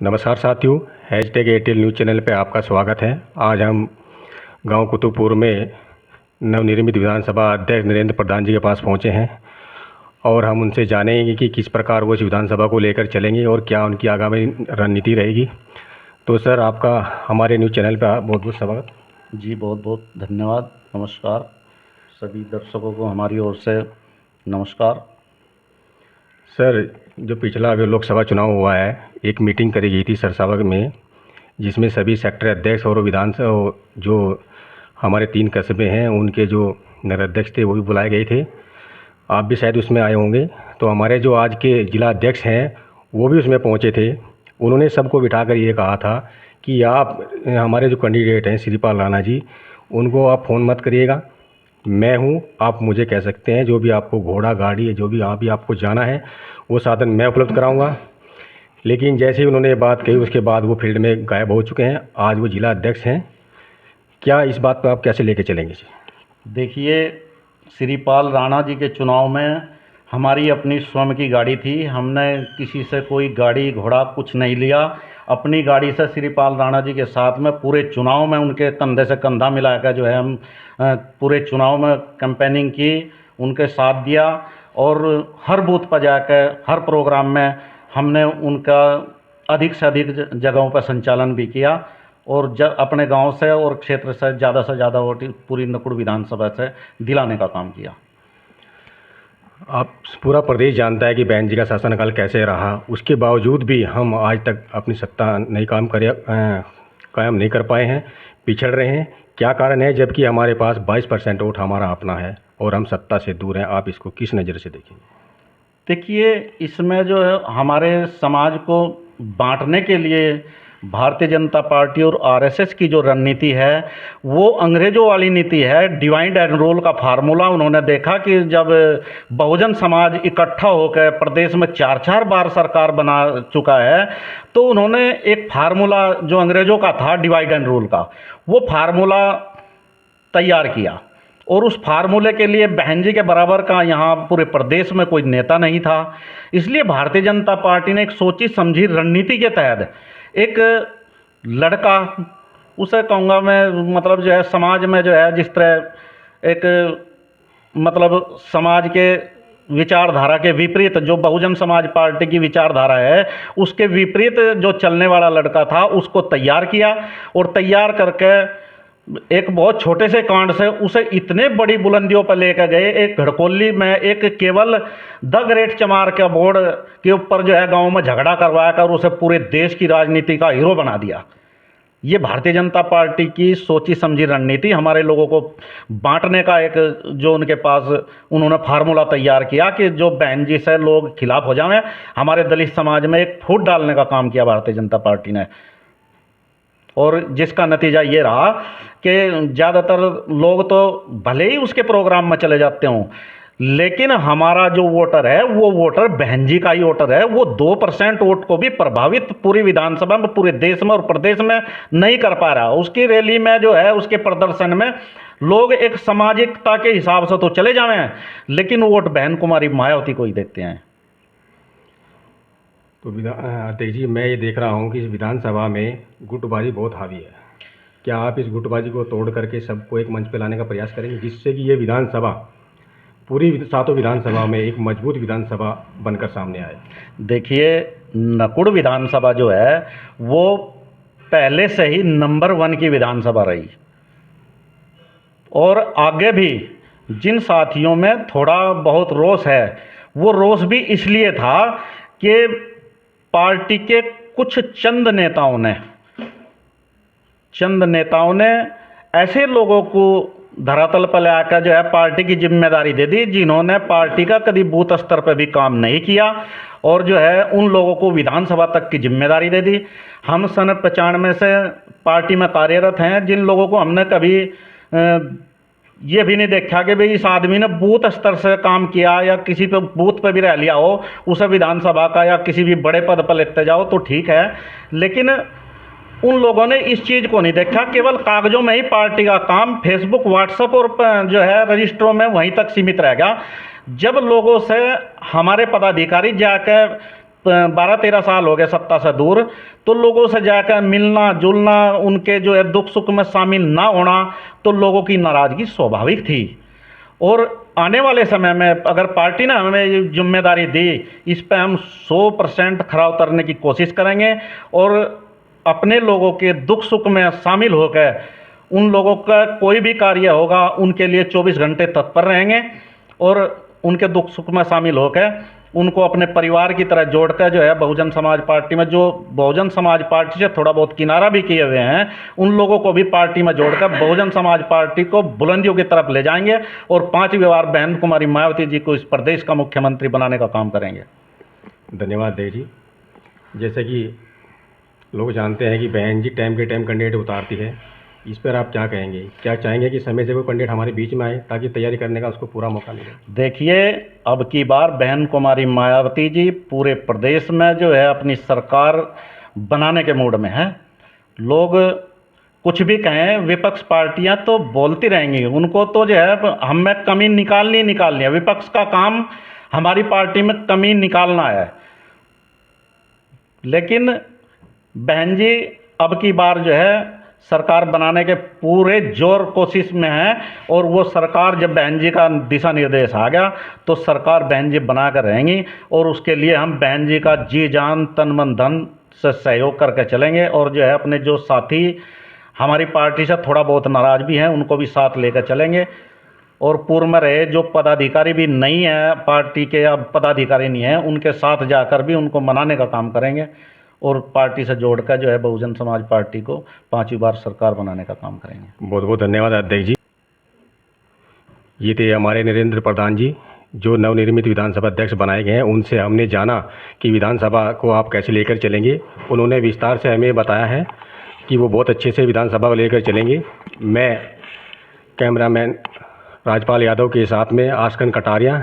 नमस्कार साथियों, hashtag Airtel news channel पर आपका स्वागत है। आज हम गांव कुतुबपुर में नवनिर्मित विधानसभा अध्यक्ष नरेंद्र प्रधान जी के पास पहुंचे हैं और हम उनसे जानेंगे कि किस प्रकार वो इस विधानसभा को लेकर चलेंगे और क्या उनकी आगामी रणनीति रहेगी। तो सर, आपका हमारे न्यूज़ चैनल पर बहुत बहुत स्वागत। जी, बहुत बहुत धन्यवाद। नमस्कार सभी दर्शकों को हमारी ओर से नमस्कार। सर, जो पिछला अभी लोकसभा चुनाव हुआ है, एक मीटिंग करी गई थी सरसावक में, जिसमें सभी सेक्टर अध्यक्ष और विधानसभा जो हमारे 3 कस्बे हैं उनके जो नगराध्यक्ष थे वो भी बुलाए गए थे। आप भी शायद उसमें आए होंगे। तो हमारे जो आज के जिला अध्यक्ष हैं वो भी उसमें पहुंचे थे। उन्होंने सबको बिठाकर ये कहा था कि आप हमारे जो कैंडिडेट हैं श्रीपाल राणा जी, उनको आप फ़ोन मत करिएगा, मैं हूँ, आप मुझे कह सकते हैं। जो भी आपको घोड़ा गाड़ी जो भी भी आपको जाना है वो साधन मैं उपलब्ध कराऊंगा। लेकिन जैसे ही उन्होंने ये बात कही उसके बाद वो फील्ड में गायब हो चुके हैं। आज वो जिला अध्यक्ष हैं। क्या इस बात पर आप कैसे लेके चलेंगे जी? देखिए, श्रीपाल राणा जी के चुनाव में हमारी अपनी स्वयं की गाड़ी थी। हमने किसी से कोई गाड़ी घोड़ा कुछ नहीं लिया। अपनी गाड़ी से श्रीपाल राणा जी के साथ में पूरे चुनाव में उनके कंधे से कंधा मिलाकर जो है हम पूरे चुनाव में कैंपेनिंग की, उनके साथ दिया और हर बूथ पर जाकर हर प्रोग्राम में हमने उनका अधिक से अधिक जगहों पर संचालन भी किया और अपने गांव से और क्षेत्र से ज़्यादा वोट पूरी नकुड़ विधानसभा से दिलाने का काम किया। आप पूरा प्रदेश जानता है कि बहन जी का शासनकाल कैसे रहा। उसके बावजूद भी हम आज तक अपनी सत्ता नहीं कायम नहीं कर पाए हैं, पिछड़ रहे हैं। क्या कारण है, जबकि हमारे पास 22% वोट हमारा अपना है और हम सत्ता से दूर हैं? आप इसको किस नज़र से देखेंगे? देखिए, इसमें जो है हमारे समाज को बांटने के लिए भारतीय जनता पार्टी और आरएसएस की जो रणनीति है वो अंग्रेज़ों वाली नीति है। डिवाइड एंड रूल का फार्मूला उन्होंने देखा कि जब बहुजन समाज इकट्ठा होकर प्रदेश में 4-4 बार सरकार बना चुका है तो उन्होंने एक फार्मूला जो अंग्रेज़ों का था डिवाइड एंड रूल का, वो फार्मूला तैयार किया और उस फार्मूले के लिए बहन जी के बराबर का यहाँ पूरे प्रदेश में कोई नेता नहीं था। इसलिए भारतीय जनता पार्टी ने एक सोची समझी रणनीति के तहत एक लड़का, उसे कहूँगा मैं, मतलब जो है समाज में जो है जिस तरह एक मतलब समाज के विचारधारा के विपरीत जो बहुजन समाज पार्टी की विचारधारा है उसके विपरीत जो चलने वाला लड़का था उसको तैयार किया और तैयार करके एक बहुत छोटे से कांड से उसे इतने बड़ी बुलंदियों पर लेकर गए। एक घड़कोली में एक केवल द ग्रेट चमार के बोर्ड के ऊपर जो है गांव में झगड़ा करवाया कर उसे पूरे देश की राजनीति का हीरो बना दिया। ये भारतीय जनता पार्टी की सोची समझी रणनीति, हमारे लोगों को बांटने का एक जो उनके पास उन्होंने फार्मूला तैयार किया कि जो बहन जी से लोग खिलाफ हो जाएं, हमारे दलित समाज में एक फूट डालने का काम किया भारतीय जनता पार्टी ने। और जिसका नतीजा ये रहा कि ज़्यादातर लोग तो भले ही उसके प्रोग्राम में चले जाते हों, लेकिन हमारा जो वोटर है वो वोटर बहन जी का ही वोटर है। वो 2% वोट को भी प्रभावित पूरी विधानसभा में, पूरे देश में और प्रदेश में नहीं कर पा रहा। उसकी रैली में जो है, उसके प्रदर्शन में लोग एक सामाजिकता के हिसाब से तो चले जाएं, लेकिन वोट बहन कुमारी मायावती को ही देते हैं। तो अध्यक्ष जी, मैं ये देख रहा हूँ कि इस विधानसभा में गुटबाजी बहुत हावी है। क्या आप इस गुटबाजी को तोड़ करके सबको एक मंच पर लाने का प्रयास करेंगे, जिससे कि ये विधानसभा पूरी 7 विधानसभा में एक मजबूत विधानसभा बनकर सामने आए? देखिए, नकुड़ विधानसभा जो है वो पहले से ही नंबर 1 की विधानसभा रही और आगे भी जिन साथियों में थोड़ा बहुत रोष है वो रोष भी इसलिए था कि पार्टी के कुछ चंद नेताओं ने ऐसे लोगों को धरातल पर लाकर जो है पार्टी की जिम्मेदारी दे दी जिन्होंने पार्टी का कभी बूथ स्तर पर भी काम नहीं किया और जो है उन लोगों को विधानसभा तक की जिम्मेदारी दे दी। हम सन 95 से पार्टी में कार्यरत हैं, जिन लोगों को हमने कभी ये भी नहीं देखा कि भाई इस आदमी ने बूथ स्तर से काम किया या किसी पे बूथ पे भी रह लिया हो, उसे विधानसभा का या किसी भी बड़े पद पर लेते जाओ तो ठीक है, लेकिन उन लोगों ने इस चीज़ को नहीं देखा। केवल कागजों में ही पार्टी का काम फेसबुक, व्हाट्सएप और जो है रजिस्टरों में वहीं तक सीमित रह गया। जब लोगों से हमारे पदाधिकारी जाकर 12-13 साल हो गए सत्ता से दूर, तो लोगों से जाकर मिलना जुलना, उनके जो है दुख सुख में शामिल ना होना, तो लोगों की नाराज़गी स्वाभाविक थी। और आने वाले समय में अगर पार्टी ने हमें ये जिम्मेदारी दी, इस पे हम 100% खरा उतरने की कोशिश करेंगे और अपने लोगों के दुख सुख में शामिल होकर उन लोगों का कोई भी कार्य होगा उनके लिए 24 घंटे तत्पर रहेंगे और उनके दुख सुख में शामिल होकर उनको अपने परिवार की तरह जोड़कर जो है बहुजन समाज पार्टी में, जो बहुजन समाज पार्टी से थोड़ा बहुत किनारा भी किए हुए हैं, उन लोगों को भी पार्टी में जोड़कर बहुजन समाज पार्टी को बुलंदियों की तरफ ले जाएंगे और 5वीं बार बहन कुमारी मायावती जी को इस प्रदेश का मुख्यमंत्री बनाने का काम करेंगे। धन्यवाद देव जी। जैसे कि लोग जानते हैं कि बहन जी टाइम के टाइम कैंडिडेट उतारती है, इस पर आप क्या कहेंगे? क्या चाहेंगे कि समय से कोई कैंडिडेट हमारे बीच में आए ताकि तैयारी करने का उसको पूरा मौका मिले? देखिए, अब की बार बहन कुमारी मायावती जी पूरे प्रदेश में जो है अपनी सरकार बनाने के मूड में है। लोग कुछ भी कहें, विपक्ष पार्टियां तो बोलती रहेंगी, उनको तो जो है हमें कमी निकालनी है। विपक्ष का काम हमारी पार्टी में कमी निकालना है। लेकिन बहन जी अब की बार जो है सरकार बनाने के पूरे जोर कोशिश में है और वो सरकार, जब बहन जी का दिशा निर्देश आ गया तो सरकार बहन जी बना कर रहेंगी और उसके लिए हम बहन जी का जी जान तन मन धन से सहयोग करके चलेंगे और जो है अपने जो साथी हमारी पार्टी से थोड़ा बहुत नाराज़ भी हैं उनको भी साथ लेकर चलेंगे और पूर्व में रहे जो पदाधिकारी भी नहीं है पार्टी के, अब पदाधिकारी नहीं है, उनके साथ जाकर भी उनको मनाने का काम करेंगे और पार्टी से जोड़कर जो है बहुजन समाज पार्टी को 5वीं बार सरकार बनाने का काम करेंगे। बहुत बहुत धन्यवाद अध्यक्ष जी। ये थे हमारे नरेंद्र प्रधान जी, जो नवनिर्मित विधानसभा अध्यक्ष बनाए गए हैं। उनसे हमने जाना कि विधानसभा को आप कैसे लेकर चलेंगे। उन्होंने विस्तार से हमें बताया है कि वो बहुत अच्छे से विधानसभा को लेकर चलेंगे। मैं कैमरामैन राजपाल यादव के साथ में आस्कन कटारिया,